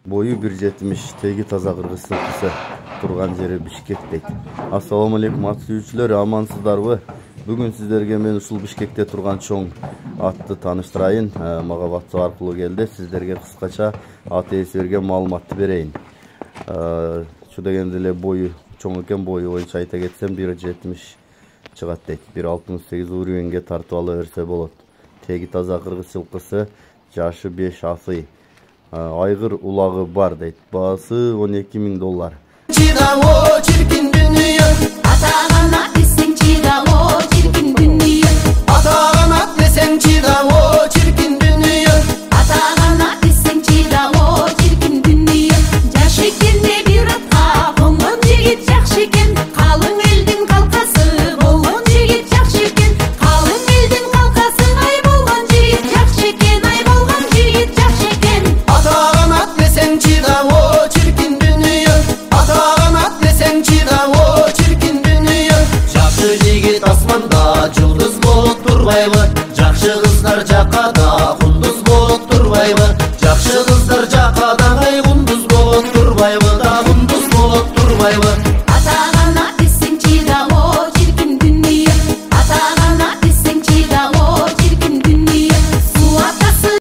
Boyu 1.70, tegi таза кыргыз жылкысы турган жери Бишкек дейт. Ассаламу алейкум ат сүйүүчүлөр, амансыздарбы? Бүгүн сиздерге мен ушул Бишкекте турган чоң атты тааныштырайын. Мага WhatsApp аркылуу келди. Сиздерге кыскача ат ээси берген маалыматты берейин. Şu дегенде эле бою чоң экен, бою боюнча айта кетсем 1.70 чыгат дейт. 1.68 уровеньге тартып ала берсе болот. Теги таза кыргыз жылкысы, жашы 5 асый. Айгыр улагы бар дейт. Баасы $12.000. Чидао чиркин дүнүйө, атаган ат десең чидао чиркин дүнүйө, атаган ат десең чидао чиркин дүнүйө, атаган ат десең чидао чиркин дүнүйө. Жаш экенде бир атка конгон жигит жакшы экен, калың элдин калкасы болгон жигит жакшы экен, калың элдин калкасы ай болгон жигит жакшы экен, ай болгон жигит жакшы экен. Атаган ат десең чидао чиркин дүнүйө, атаган ат десең чидао чиркин дүнүйө. Жакшы жигит асманда, жылдыз болуп турбайбы?